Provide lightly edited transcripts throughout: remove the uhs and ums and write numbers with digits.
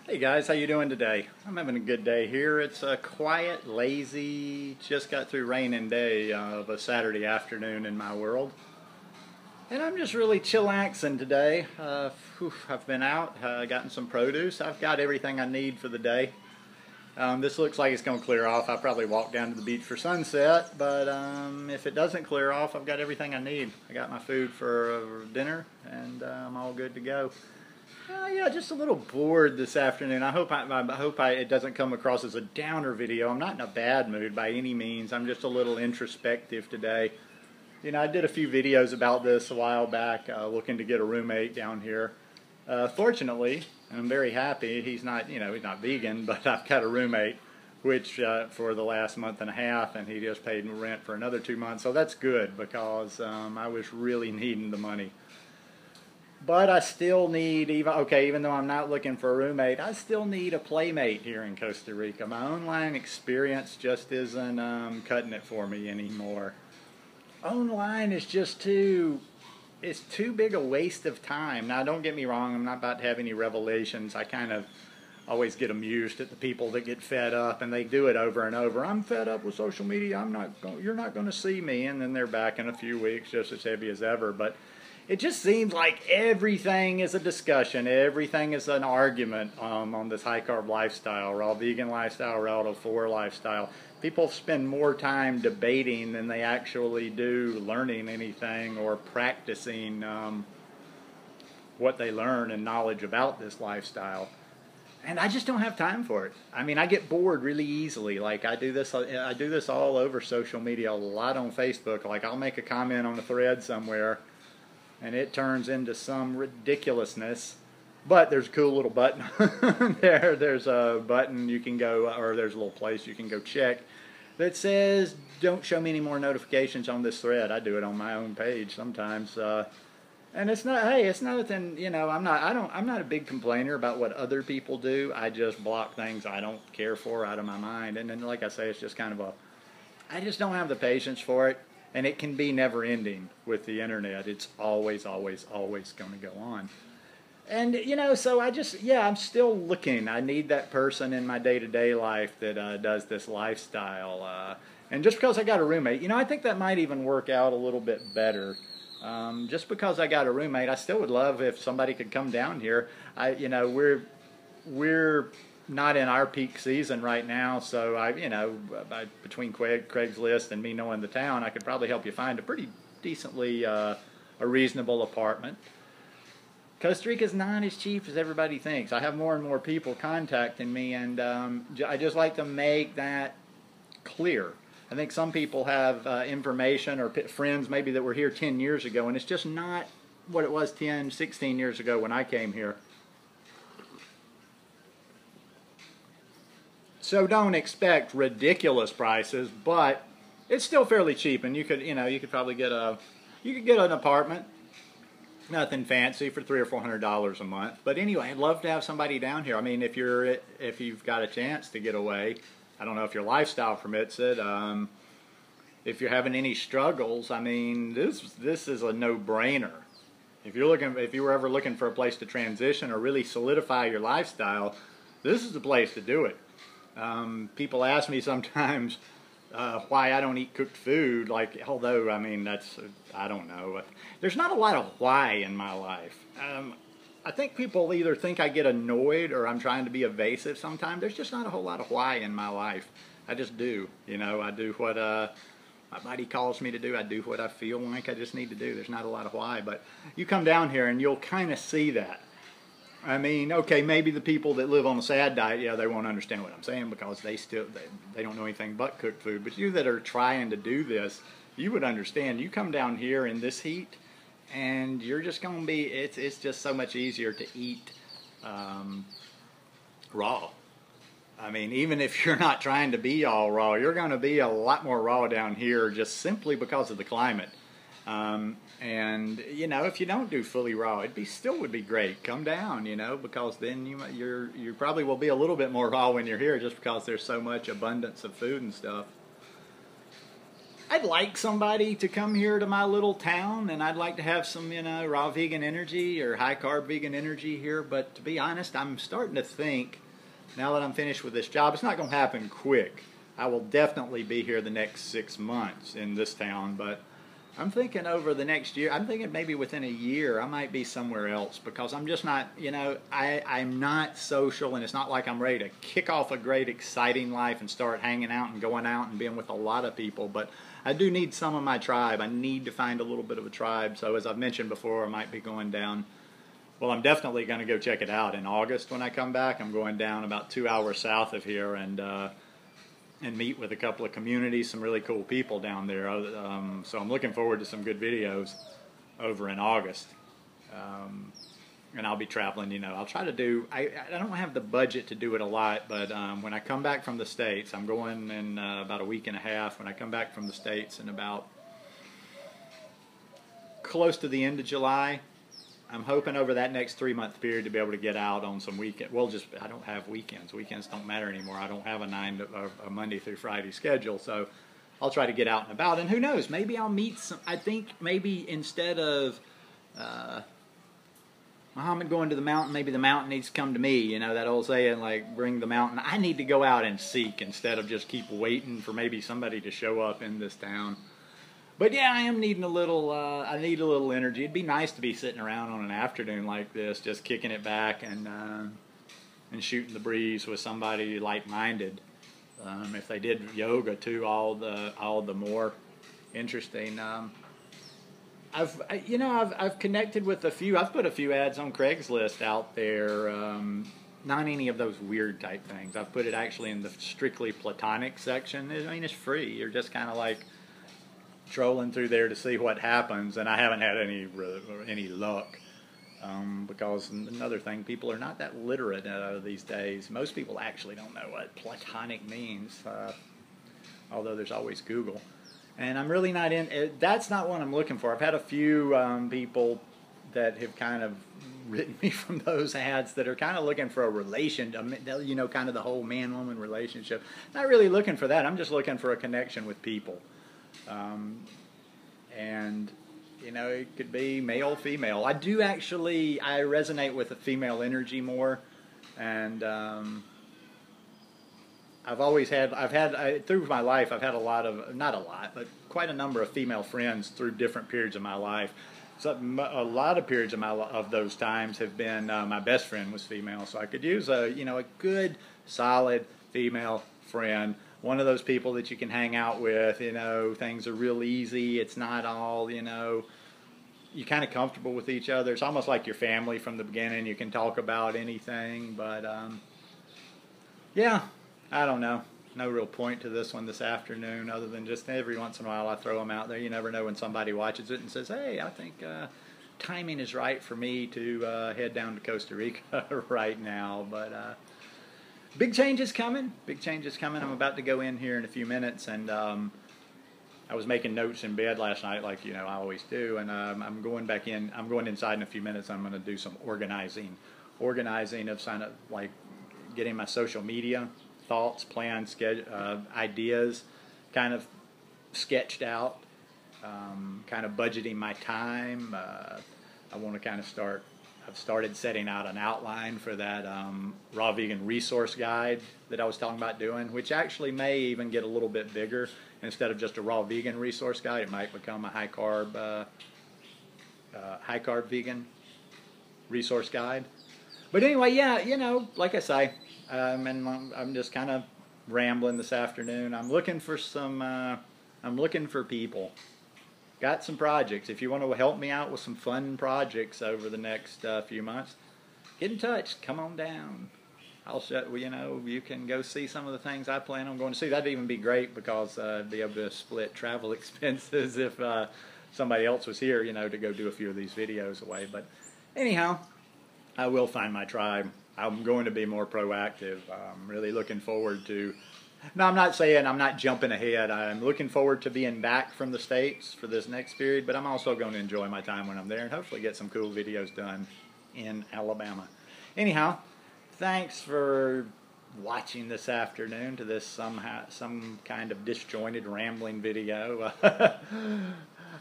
Hey guys, how you doing today? I'm having a good day here. It's a quiet, lazy, just got through raining day of a Saturday afternoon in my world. And I'm just really chillaxing today. I've been out, gotten some produce. I've got everything I need for the day. This looks like it's going to clear off. I'll probably walk down to the beach for sunset, but if it doesn't clear off, I've got everything I need. I got my food for dinner, and I'm all good to go. Yeah, just a little bored this afternoon. I hope it doesn't come across as a downer video. I'm not in a bad mood by any means. I'm just a little introspective today. You know, I did a few videos about this a while back, looking to get a roommate down here. Fortunately, I'm very happy. He's not vegan, but I've got a roommate, which for the last month and a half, and he just paid rent for another 2 months. So that's good because I was really needing the money. But I still need, even though I'm not looking for a roommate, I still need a Playmate here in Costa Rica. My online experience just isn't cutting it for me anymore. Online is just it's too big a waste of time. Now, don't get me wrong, I'm not about to have any revelations. I kind of always get amused at the people that get fed up, and they do it over and over. I'm fed up with social media. You're not going to see me, and then they're back in a few weeks just as heavy as ever. But it just seems like everything is a discussion. Everything is an argument on this high-carb lifestyle, raw vegan lifestyle, raw to-4 lifestyle. People spend more time debating than they actually do learning anything or practicing what they learn and knowledge about this lifestyle. And I just don't have time for it. I mean, I get bored really easily. Like I do this all over social media, a lot on Facebook. Like I'll make a comment on a thread somewhere, and it turns into some ridiculousness. But there's a cool little button there. There's a button you can go, or there's a little place you can go check that says, "Don't show me any more notifications on this thread." I do it on my own page sometimes, and it's not. Hey, it's nothing. You know, I'm not a big complainer about what other people do. I just block things I don't care for out of my mind. And then, like I say, it's just kind of I just don't have the patience for it. And it can be never ending with the internet. It's always going to go on. And, you know, so I'm still looking. I need that person in my day-to-day life that does this lifestyle. And just because I got a roommate, you know, I think that might even work out a little bit better. Just because I got a roommate, I still would love if somebody could come down here. We're not in our peak season right now, so between Craigslist and me knowing the town, I could probably help you find a pretty decently a reasonable apartment. Costa Rica is not as cheap as everybody thinks. I have more and more people contacting me, and I just like to make that clear. I think some people have information or friends maybe that were here 10 years ago, and it's just not what it was 10, 16 years ago when I came here. So don't expect ridiculous prices, but it's still fairly cheap, and you could probably get an apartment, nothing fancy, for $300 or $400 a month. But anyway, I'd love to have somebody down here. I mean, if you've got a chance to get away, I don't know if your lifestyle permits it. If you're having any struggles, I mean, this is a no-brainer. If you were ever looking for a place to transition or really solidify your lifestyle, this is the place to do it. People ask me sometimes why I don't eat cooked food, although, I mean, I don't know. There's not a lot of why in my life. I think people either think I get annoyed or I'm trying to be evasive sometimes. There's just not a whole lot of why in my life. I just do. You know, I do what my body calls me to do. I do what I feel like I just need to do. There's not a lot of why, but you come down here and you'll kind of see that. I mean, okay, maybe the people that live on a sad diet, yeah, they won't understand what I'm saying because they don't know anything but cooked food. But you that are trying to do this, you would understand. You come down here in this heat, and you're just going to be, it's just so much easier to eat raw. I mean, even if you're not trying to be all raw, you're going to be a lot more raw down here just simply because of the climate. And you know, if you don't do fully raw, still would be great. Come down, you know, because then you probably will be a little bit more raw when you're here, just because there's so much abundance of food and stuff. I'd like somebody to come here to my little town, and I'd like to have some, raw vegan energy or high carb vegan energy here. But to be honest, I'm starting to think, now that I'm finished with this job, it's not going to happen quick. I will definitely be here the next 6 months in this town, but I'm thinking over the next year, I'm thinking maybe within a year, I might be somewhere else, because I'm just not, I'm not social, and it's not like I'm ready to kick off a great, exciting life and start hanging out and going out and being with a lot of people, but I do need some of my tribe. I need to find a little bit of a tribe. So as I've mentioned before, I might be going down, well, I'm definitely going to go check it out in August when I come back. I'm going down about 2 hours south of here and meet with a couple of communities, some really cool people down there. So I'm looking forward to some good videos over in August. And I'll be traveling, I'll try to do, I don't have the budget to do it a lot, but when I come back from the States, I'm going in about a week and a half. When I come back from the States in about close to the end of July, I'm hoping over that next 3-month period to be able to get out on some weekend. Well, I don't have weekends. Weekends don't matter anymore. I don't have a Monday through Friday schedule, so I'll try to get out and about. And who knows? Maybe I'll meet some. I think maybe instead of Muhammad going to the mountain, maybe the mountain needs to come to me. That old saying, like, bring the mountain. I need to go out and seek instead of just keep waiting for maybe somebody to show up in this town. But yeah, I am needing a little, I need a little energy. It'd be nice to be sitting around on an afternoon like this, just kicking it back and shooting the breeze with somebody like-minded. If they did yoga too, all the more interesting. I've connected with a few. I've put a few ads on Craigslist out there. Not any of those weird type things. I've put it actually in the strictly platonic section. I mean, it's free. You're just kind of like trolling through there to see what happens, and I haven't had any luck. Because another thing, people are not that literate these days. Most people actually don't know what platonic means, although there's always Google. And I'm really not in. That's not what I'm looking for. I've had a few people that have kind of written me from those ads that are kind of looking for a relation, kind of the whole man-woman relationship. Not really looking for that. I'm just looking for a connection with people. And it could be male, female. I resonate with the female energy more, and through my life, I've had quite a number of female friends through different periods of my life. So a lot of periods of those times have been, my best friend was female, so I could use a good, solid female friend. One of those people that you can hang out with, things are real easy. It's not all, you're kind of comfortable with each other. It's almost like your family from the beginning. You can talk about anything, but, yeah, I don't know. No real point to this one this afternoon other than just every once in a while I throw them out there. You never know when somebody watches it and says, hey, I think timing is right for me to head down to Costa Rica right now, but... Big change is coming. Big change is coming. I'm about to go in here in a few minutes, and I was making notes in bed last night, like I always do. And I'm going back in. I'm going inside in a few minutes. I'm going to do some organizing of like getting my social media thoughts, plans, ideas, kind of sketched out. Kind of budgeting my time. I want to kind of start. I've started setting out an outline for that raw vegan resource guide that I was talking about doing, which actually may even get a little bit bigger. Instead of just a raw vegan resource guide, it might become a high carb vegan resource guide. But anyway, yeah, like I say, and I'm just kind of rambling this afternoon. I'm looking for people. Got some projects. If you want to help me out with some fun projects over the next few months, get in touch. Come on down. I'll show you can go see some of the things I plan on going to see. That'd even be great because I'd be able to split travel expenses if somebody else was here, to go do a few of these videos away. But anyhow, I will find my tribe. I'm going to be more proactive. I'm really looking forward to. Now, I'm not saying I'm not jumping ahead. I'm looking forward to being back from the States for this next period, but I'm also going to enjoy my time when I'm there and hopefully get some cool videos done in Alabama. Anyhow, thanks for watching this afternoon to this some kind of disjointed rambling video.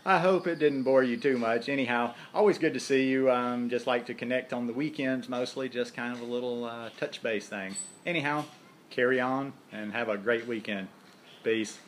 I hope it didn't bore you too much. Anyhow, always good to see you. Just like to connect on the weekends mostly, just kind of a little touch base thing. Anyhow, carry on and have a great weekend. Peace.